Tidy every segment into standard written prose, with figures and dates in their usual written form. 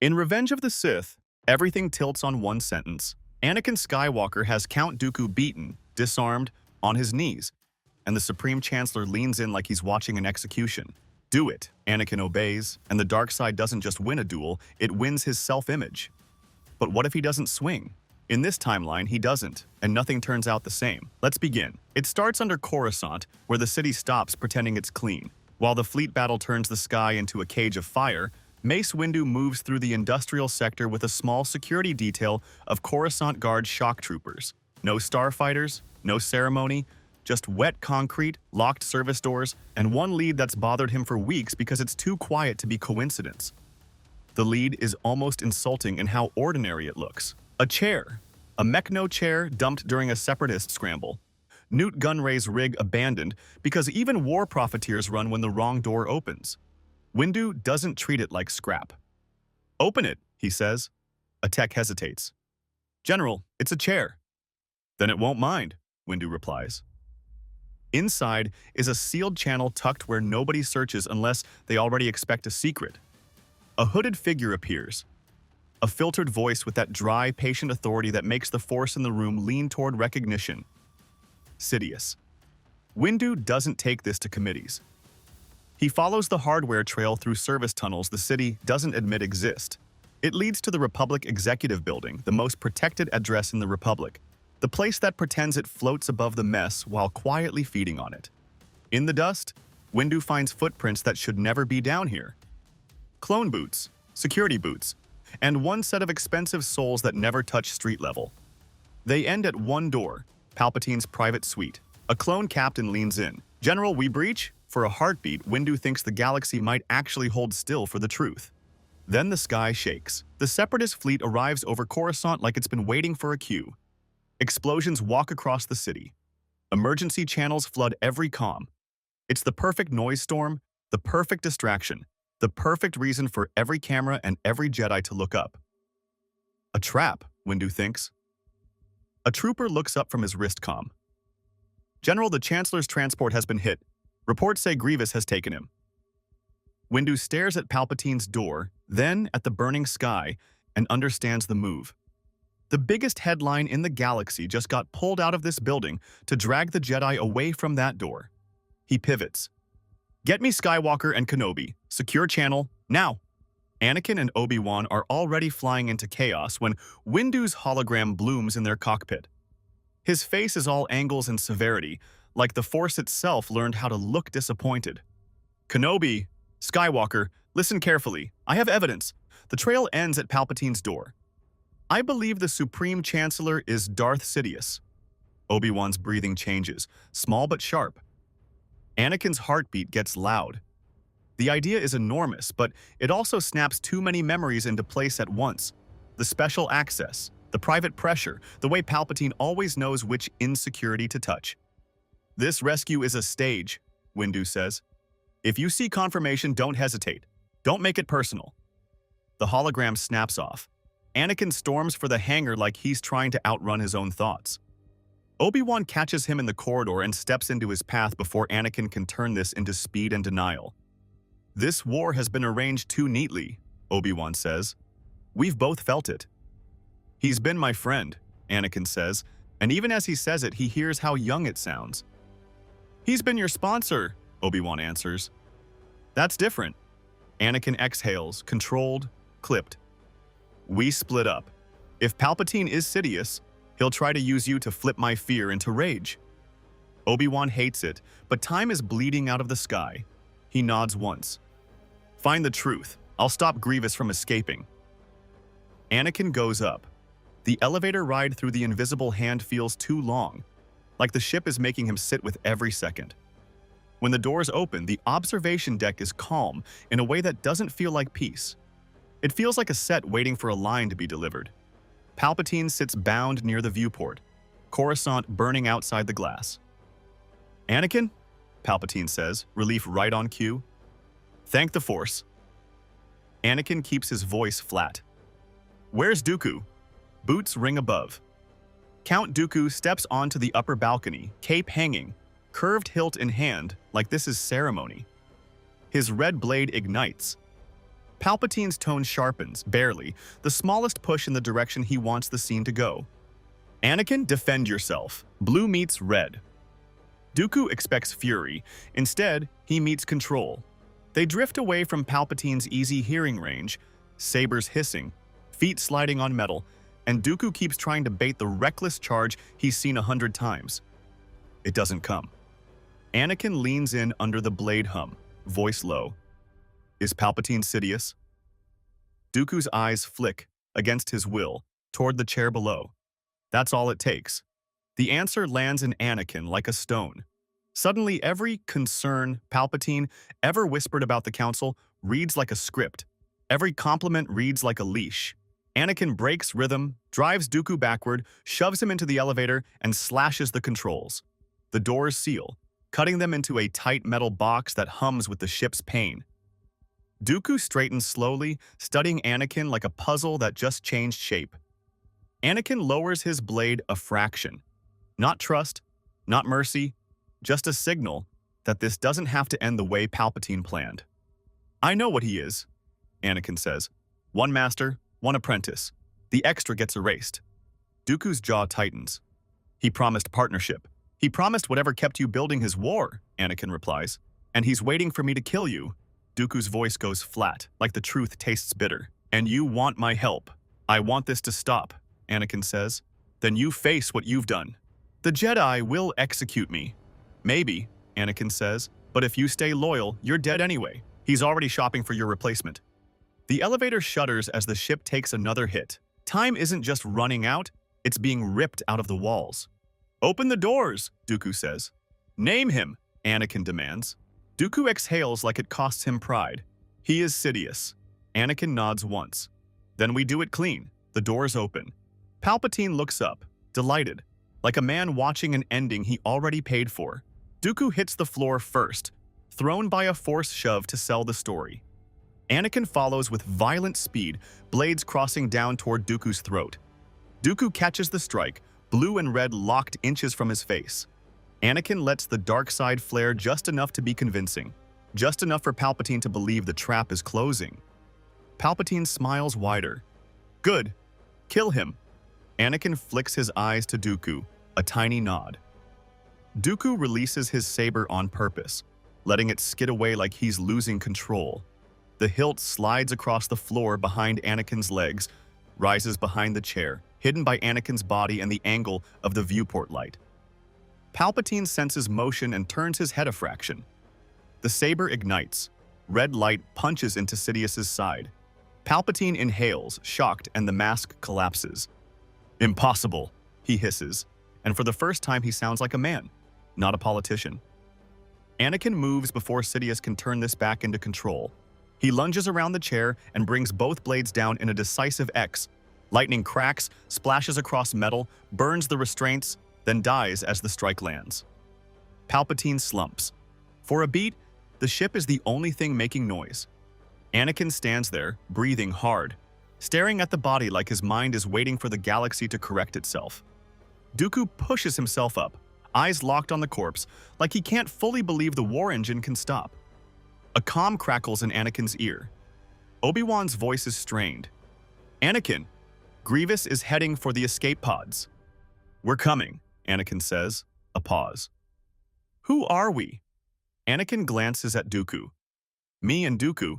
In Revenge of the Sith, everything tilts on one sentence. Anakin Skywalker has Count Dooku beaten, disarmed, on his knees, and the Supreme Chancellor leans in like he's watching an execution. Do it. Anakin obeys, and the dark side doesn't just win a duel, it wins his self-image. But what if he doesn't swing? In this timeline, he doesn't, and nothing turns out the same. Let's begin. It starts under Coruscant, where the city stops pretending it's clean. While the fleet battle turns the sky into a cage of fire, Mace Windu moves through the industrial sector with a small security detail of Coruscant Guard shock troopers. No starfighters, no ceremony, just wet concrete, locked service doors, and one lead that's bothered him for weeks because it's too quiet to be coincidence. The lead is almost insulting in how ordinary it looks. A chair. A Mechno chair dumped during a separatist scramble. Newt Gunray's rig abandoned because even war profiteers run when the wrong door opens. Windu doesn't treat it like scrap. "Open it," he says. A tech hesitates. "General, it's a chair." "Then it won't mind," Windu replies. Inside is a sealed channel tucked where nobody searches unless they already expect a secret. A hooded figure appears. A filtered voice with that dry, patient authority that makes the force in the room lean toward recognition. Sidious. Windu doesn't take this to committees. He follows the hardware trail through service tunnels the city doesn't admit exist. It leads to the Republic Executive Building, the most protected address in the Republic, the place that pretends it floats above the mess while quietly feeding on it. In the dust, Windu finds footprints that should never be down here. Clone boots, security boots, and one set of expensive soles that never touch street level. They end at one door, Palpatine's private suite. A clone captain leans in. "General, we breach?" For a heartbeat, Windu thinks the galaxy might actually hold still for the truth. Then the sky shakes. The Separatist fleet arrives over Coruscant like it's been waiting for a cue. Explosions walk across the city. Emergency channels flood every comm. It's the perfect noise storm, the perfect distraction, the perfect reason for every camera and every Jedi to look up. A trap, Windu thinks. A trooper looks up from his wrist comm. "General, the Chancellor's transport has been hit. Reports say Grievous has taken him." Windu stares at Palpatine's door, then at the burning sky, and understands the move. The biggest headline in the galaxy just got pulled out of this building to drag the Jedi away from that door. He pivots. "Get me Skywalker and Kenobi. Secure channel, now." Anakin and Obi-Wan are already flying into chaos when Windu's hologram blooms in their cockpit. His face is all angles and severity, like the Force itself learned how to look disappointed. "Kenobi, Skywalker, listen carefully. I have evidence." The trail ends at Palpatine's door. "I believe the Supreme Chancellor is Darth Sidious." Obi-Wan's breathing changes, small but sharp. Anakin's heartbeat gets loud. The idea is enormous, but it also snaps too many memories into place at once. The special access, the private pressure, the way Palpatine always knows which insecurity to touch. "This rescue is a stage," Windu says. "If you see confirmation, don't hesitate. Don't make it personal." The hologram snaps off. Anakin storms for the hangar like he's trying to outrun his own thoughts. Obi-Wan catches him in the corridor and steps into his path before Anakin can turn this into speed and denial. "This war has been arranged too neatly," Obi-Wan says. "We've both felt it." "He's been my friend," Anakin says, and even as he says it, he hears how young it sounds. "He's been your sponsor," Obi-Wan answers. "That's different." Anakin exhales, controlled, clipped. "We split up. If Palpatine is Sidious, he'll try to use you to flip my fear into rage." Obi-Wan hates it, but time is bleeding out of the sky. He nods once. "Find the truth. I'll stop Grievous from escaping." Anakin goes up. The elevator ride through the invisible hand feels too long, like the ship is making him sit with every second. When the doors open, the observation deck is calm in a way that doesn't feel like peace. It feels like a set waiting for a line to be delivered. Palpatine sits bound near the viewport, Coruscant burning outside the glass. "Anakin?" Palpatine says, relief right on cue. "Thank the Force." Anakin keeps his voice flat. "Where's Dooku?" Boots ring above. Count Dooku steps onto the upper balcony, cape hanging, curved hilt in hand, like this is ceremony. His red blade ignites. Palpatine's tone sharpens, barely, the smallest push in the direction he wants the scene to go. Anakin, defend yourself. Blue meets red. Dooku expects fury. Instead, he meets control. They drift away from Palpatine's easy hearing range, sabers hissing, feet sliding on metal, and Dooku keeps trying to bait the reckless charge he's seen 100 times. It doesn't come. Anakin leans in under the blade hum, voice low. Is Palpatine Sidious? Dooku's eyes flick, against his will, toward the chair below. That's all it takes. The answer lands in Anakin like a stone. Suddenly, every concern Palpatine ever whispered about the Council reads like a script. Every compliment reads like a leash. Anakin breaks rhythm, drives Dooku backward, shoves him into the elevator, and slashes the controls. The doors seal, cutting them into a tight metal box that hums with the ship's pain. Dooku straightens slowly, studying Anakin like a puzzle that just changed shape. Anakin lowers his blade a fraction. Not trust, not mercy, just a signal that this doesn't have to end the way Palpatine planned. I know what he is, Anakin says. One master, one apprentice. The extra gets erased. Dooku's jaw tightens. He promised partnership. He promised whatever kept you building his war, Anakin replies. And he's waiting for me to kill you. Dooku's voice goes flat, like the truth tastes bitter. And you want my help. I want this to stop, Anakin says. Then you face what you've done. The Jedi will execute me. Maybe, Anakin says, but if you stay loyal, you're dead anyway. He's already shopping for your replacement. The elevator shudders as the ship takes another hit. Time isn't just running out, it's being ripped out of the walls. Open the doors, Dooku says. Name him, Anakin demands. Dooku exhales like it costs him pride. He is Sidious. Anakin nods once. Then we do it clean. The doors open. Palpatine looks up, delighted, like a man watching an ending he already paid for. Dooku hits the floor first, thrown by a force shove to sell the story. Anakin follows with violent speed, blades crossing down toward Dooku's throat. Dooku catches the strike, blue and red locked inches from his face. Anakin lets the dark side flare just enough to be convincing, just enough for Palpatine to believe the trap is closing. Palpatine smiles wider. Good. Kill him. Anakin flicks his eyes to Dooku, a tiny nod. Dooku releases his saber on purpose, letting it skid away like he's losing control. The hilt slides across the floor behind Anakin's legs, rises behind the chair, hidden by Anakin's body and the angle of the viewport light. Palpatine senses motion and turns his head a fraction. The saber ignites. Red light punches into Sidious's side. Palpatine inhales, shocked, and the mask collapses. Impossible, he hisses, and for the first time he sounds like a man, not a politician. Anakin moves before Sidious can turn this back into control. He lunges around the chair and brings both blades down in a decisive X. Lightning cracks, splashes across metal, burns the restraints, then dies as the strike lands. Palpatine slumps. For a beat, the ship is the only thing making noise. Anakin stands there, breathing hard, staring at the body like his mind is waiting for the galaxy to correct itself. Dooku pushes himself up, eyes locked on the corpse, like he can't fully believe the war engine can stop. A comm crackles in Anakin's ear. Obi-Wan's voice is strained. Anakin, Grievous is heading for the escape pods. We're coming, Anakin says. A pause. Who are we? Anakin glances at Dooku. Me and Dooku.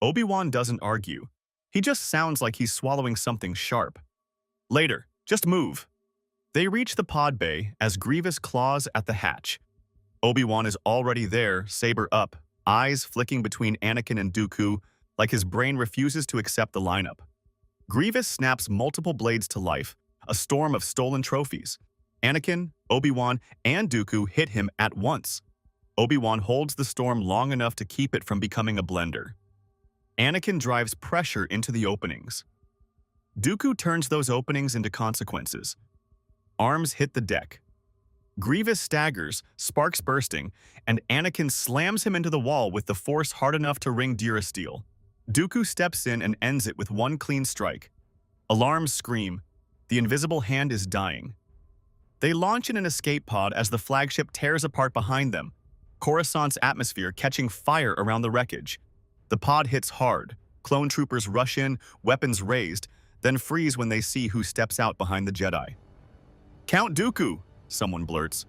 Obi-Wan doesn't argue. He just sounds like he's swallowing something sharp. Later, just move. They reach the pod bay as Grievous claws at the hatch. Obi-Wan is already there, saber up, eyes flicking between Anakin and Dooku, like his brain refuses to accept the lineup. Grievous snaps multiple blades to life, a storm of stolen trophies. Anakin, Obi-Wan, and Dooku hit him at once. Obi-Wan holds the storm long enough to keep it from becoming a blender. Anakin drives pressure into the openings. Dooku turns those openings into consequences. Arms hit the deck. Grievous staggers, sparks bursting, and Anakin slams him into the wall with the force hard enough to ring Durasteel. Dooku steps in and ends it with one clean strike. Alarms scream. The invisible hand is dying. They launch in an escape pod as the flagship tears apart behind them, Coruscant's atmosphere catching fire around the wreckage. The pod hits hard, Clone troopers rush in, weapons raised, then freeze when they see who steps out behind the Jedi. "Count Dooku," someone blurts,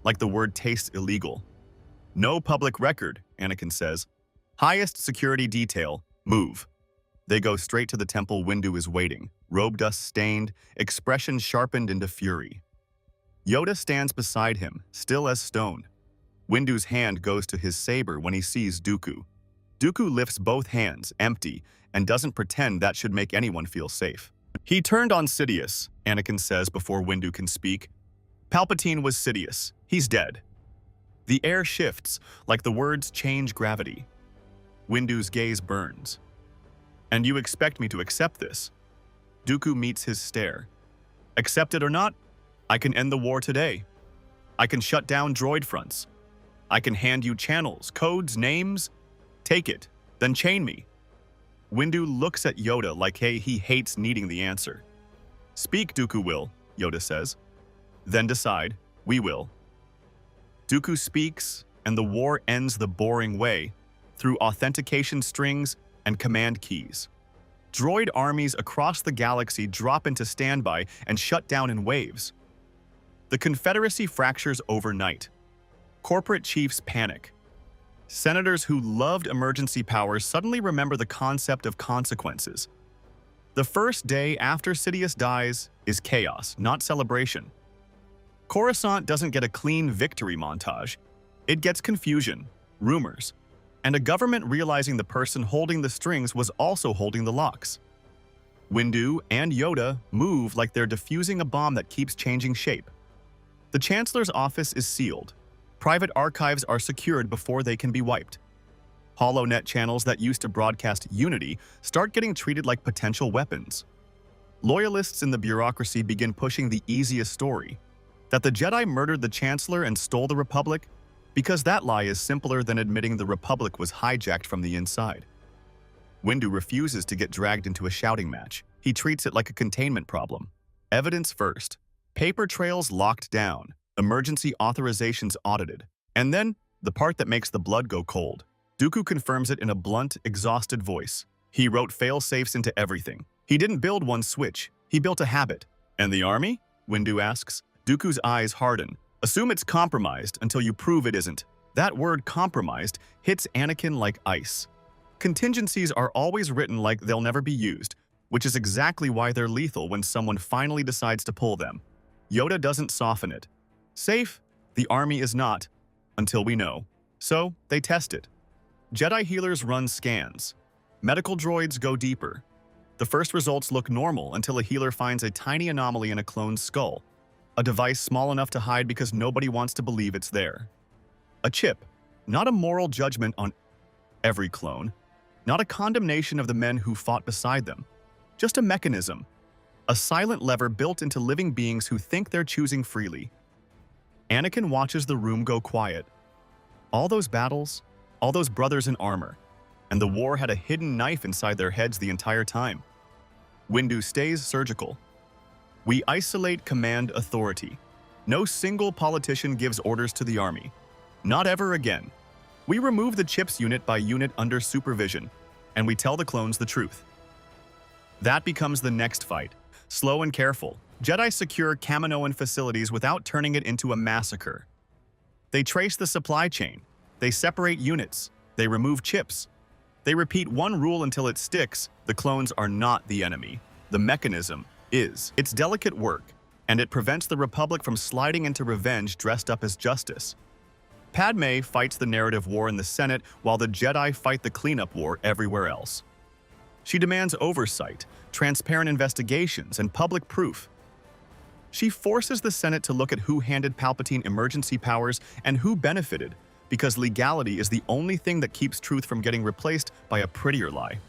like the word tastes illegal. "No public record," Anakin says. "Highest security detail, move." They go straight to the temple Windu is waiting, robe dust stained, expression sharpened into fury. Yoda stands beside him, still as stone. Windu's hand goes to his saber when he sees Dooku. Dooku lifts both hands, empty, and doesn't pretend that should make anyone feel safe. "He turned on Sidious," Anakin says before Windu can speak. "Palpatine was Sidious. He's dead." The air shifts, like the words change gravity. Windu's gaze burns. "And you expect me to accept this?" Dooku meets his stare. "Accept it or not, I can end the war today. I can shut down droid fronts. I can hand you channels, codes, names. Take it, then chain me." Windu looks at Yoda like he hates needing the answer. "Speak, Dooku will," Yoda says. "Then decide, we will." Dooku speaks, and the war ends the boring way, through authentication strings and command keys. Droid armies across the galaxy drop into standby and shut down in waves. The Confederacy fractures overnight. Corporate chiefs panic. Senators who loved emergency powers suddenly remember the concept of consequences. The first day after Sidious dies is chaos, not celebration. Coruscant doesn't get a clean victory montage. It gets confusion, rumors, and a government realizing the person holding the strings was also holding the locks. Windu and Yoda move like they're defusing a bomb that keeps changing shape. The Chancellor's office is sealed. Private archives are secured before they can be wiped. HoloNet channels that used to broadcast unity start getting treated like potential weapons. Loyalists in the bureaucracy begin pushing the easiest story, that the Jedi murdered the Chancellor and stole the Republic, because that lie is simpler than admitting the Republic was hijacked from the inside. Windu refuses to get dragged into a shouting match. He treats it like a containment problem. Evidence first. Paper trails locked down. Emergency authorizations audited. And then, the part that makes the blood go cold. Dooku confirms it in a blunt, exhausted voice. He wrote fail-safes into everything. He didn't build one switch. He built a habit. "And the army?" Windu asks. Dooku's eyes harden. "Assume it's compromised until you prove it isn't." That word compromised hits Anakin like ice. Contingencies are always written like they'll never be used, which is exactly why they're lethal when someone finally decides to pull them. Yoda doesn't soften it. Safe? The army is not, until we know. So, they test it. Jedi healers run scans. Medical droids go deeper. The first results look normal until a healer finds a tiny anomaly in a clone's skull. A device small enough to hide because nobody wants to believe it's there. A chip, not a moral judgment on every clone, not a condemnation of the men who fought beside them, just a mechanism, a silent lever built into living beings who think they're choosing freely. Anakin watches the room go quiet. All those battles, all those brothers in armor, and the war had a hidden knife inside their heads the entire time. Windu stays surgical. "We isolate command authority. No single politician gives orders to the army. Not ever again. We remove the chips unit by unit under supervision, and we tell the clones the truth." That becomes the next fight. Slow and careful, Jedi secure Kaminoan facilities without turning it into a massacre. They trace the supply chain. They separate units. They remove chips. They repeat one rule until it sticks: the clones are not the enemy. The mechanism is. It's delicate work, and it prevents the Republic from sliding into revenge dressed up as justice. Padme fights the narrative war in the Senate while the Jedi fight the cleanup war everywhere else. She demands oversight, transparent investigations, and public proof. She forces the Senate to look at who handed Palpatine emergency powers and who benefited, because legality is the only thing that keeps truth from getting replaced by a prettier lie.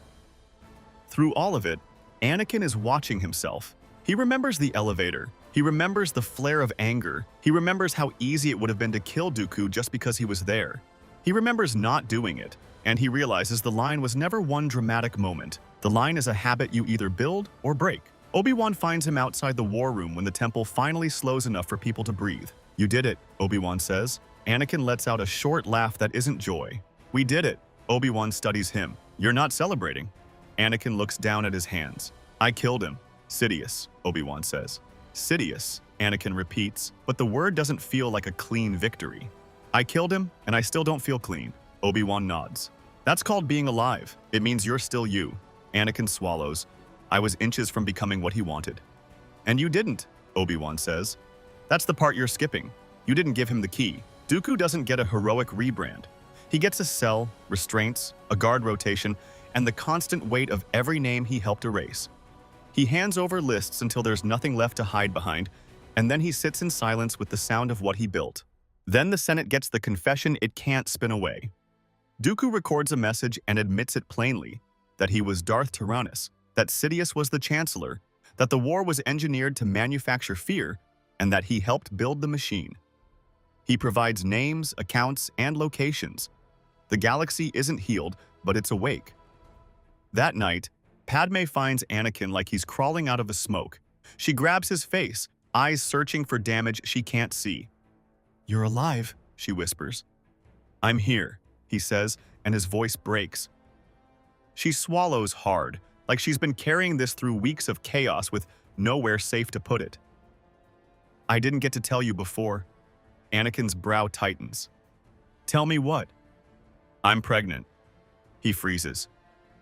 Through all of it, Anakin is watching himself. He remembers the elevator. He remembers the flare of anger. He remembers how easy it would have been to kill Dooku just because he was there. He remembers not doing it, and he realizes the line was never one dramatic moment. The line is a habit you either build or break. Obi-Wan finds him outside the war room when the temple finally slows enough for people to breathe. "You did it," Obi-Wan says. Anakin lets out a short laugh that isn't joy. "We did it." Obi-Wan studies him. "You're not celebrating." Anakin looks down at his hands. I killed him. Sidious, Obi-Wan says. Sidious, Anakin repeats, but the word doesn't feel like a clean victory. I killed him, and I still don't feel clean. Obi-Wan nods. That's called being alive. It means you're still you. Anakin swallows. I was inches from becoming what he wanted. And you didn't, Obi-Wan says. That's the part you're skipping. You didn't give him the key. Dooku doesn't get a heroic rebrand. He gets a cell, restraints, a guard rotation, and the constant weight of every name he helped erase. He hands over lists until there's nothing left to hide behind, and then he sits in silence with the sound of what he built. Then the Senate gets the confession it can't spin away. Dooku records a message and admits it plainly, that he was Darth Tyrannus, that Sidious was the Chancellor, that the war was engineered to manufacture fear, and that he helped build the machine. He provides names, accounts, and locations. The galaxy isn't healed, but it's awake. That night, Padme finds Anakin like he's crawling out of a smoke. She grabs his face, eyes searching for damage she can't see. You're alive, she whispers. I'm here, he says, and his voice breaks. She swallows hard, like she's been carrying this through weeks of chaos with nowhere safe to put it. I didn't get to tell you before. Anakin's brow tightens. Tell me what? I'm pregnant. He freezes.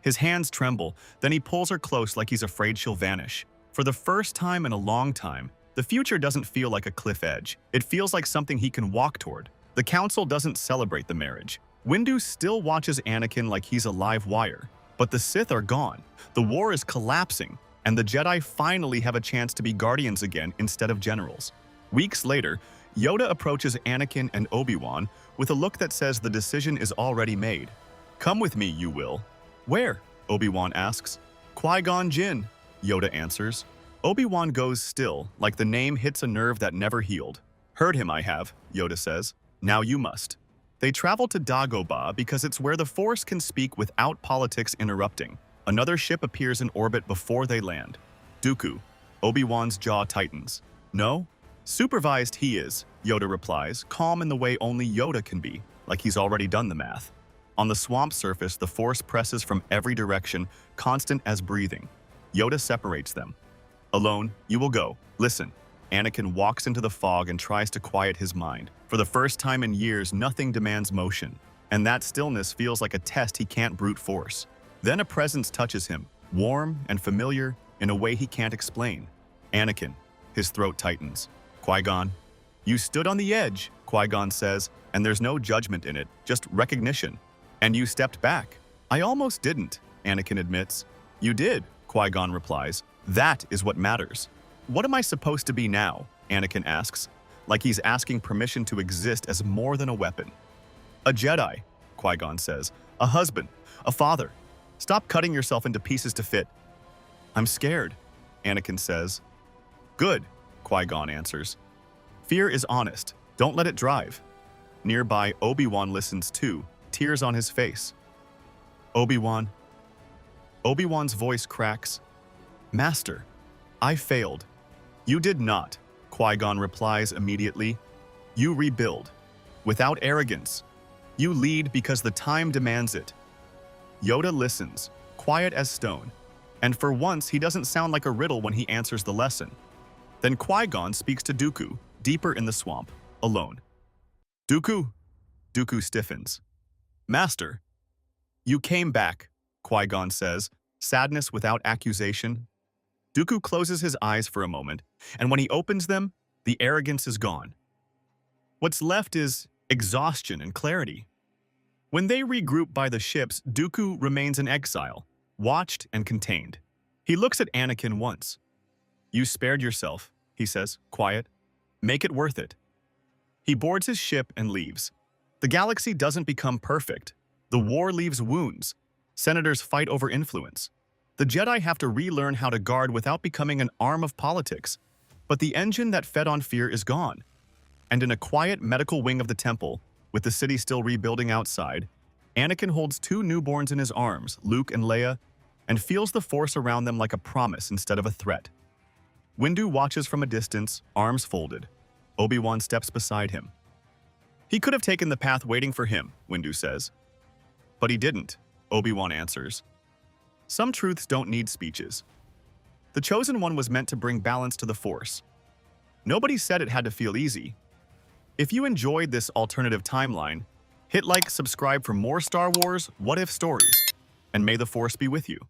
His hands tremble, then he pulls her close like he's afraid she'll vanish. For the first time in a long time, the future doesn't feel like a cliff edge. It feels like something he can walk toward. The Council doesn't celebrate the marriage. Windu still watches Anakin like he's a live wire. But the Sith are gone. The war is collapsing, and the Jedi finally have a chance to be guardians again instead of generals. Weeks later, Yoda approaches Anakin and Obi-Wan with a look that says the decision is already made. Come with me, you will. Where? Obi-Wan asks. Qui-Gon Jinn, Yoda answers. Obi-Wan goes still, like the name hits a nerve that never healed. Heard him I have, Yoda says. Now you must. They travel to Dagobah because it's where the Force can speak without politics interrupting. Another ship appears in orbit before they land. Dooku. Obi-Wan's jaw tightens. No? Supervised he is, Yoda replies, calm in the way only Yoda can be, like he's already done the math. On the swamp surface, the Force presses from every direction, constant as breathing. Yoda separates them. Alone, you will go. Listen. Anakin walks into the fog and tries to quiet his mind. For the first time in years, nothing demands motion, and that stillness feels like a test he can't brute force. Then a presence touches him, warm and familiar in a way he can't explain. Anakin. His throat tightens. Qui-Gon. You stood on the edge, Qui-Gon says, and there's no judgment in it, just recognition. And you stepped back. I almost didn't, Anakin admits. You did, Qui-Gon replies. That is what matters. What am I supposed to be now? Anakin asks, like he's asking permission to exist as more than a weapon. A Jedi, Qui-Gon says. A husband, a father. Stop cutting yourself into pieces to fit. I'm scared, Anakin says. Good, Qui-Gon answers. Fear is honest. Don't let it drive. Nearby, Obi-Wan listens too, tears on his face. Obi-Wan. Obi-Wan's voice cracks. Master, I failed. You did not, Qui-Gon replies immediately. You rebuild. Without arrogance. You lead because the time demands it. Yoda listens, quiet as stone. And for once, he doesn't sound like a riddle when he answers the lesson. Then Qui-Gon speaks to Dooku, deeper in the swamp, alone. Dooku? Dooku stiffens. Master. You came back, Qui-Gon says, sadness without accusation. Dooku closes his eyes for a moment, and when he opens them, the arrogance is gone. What's left is exhaustion and clarity. When they regroup by the ships, Dooku remains in exile, watched and contained. He looks at Anakin once. You spared yourself, he says, quiet. Make it worth it. He boards his ship and leaves. The galaxy doesn't become perfect. The war leaves wounds. Senators fight over influence. The Jedi have to relearn how to guard without becoming an arm of politics. But the engine that fed on fear is gone. And in a quiet medical wing of the temple, with the city still rebuilding outside, Anakin holds two newborns in his arms, Luke and Leia, and feels the Force around them like a promise instead of a threat. Windu watches from a distance, arms folded. Obi-Wan steps beside him. He could have taken the path waiting for him, Windu says. But he didn't, Obi-Wan answers. Some truths don't need speeches. The Chosen One was meant to bring balance to the Force. Nobody said it had to feel easy. If you enjoyed this alternative timeline, hit like, subscribe for more Star Wars What If stories, and may the Force be with you.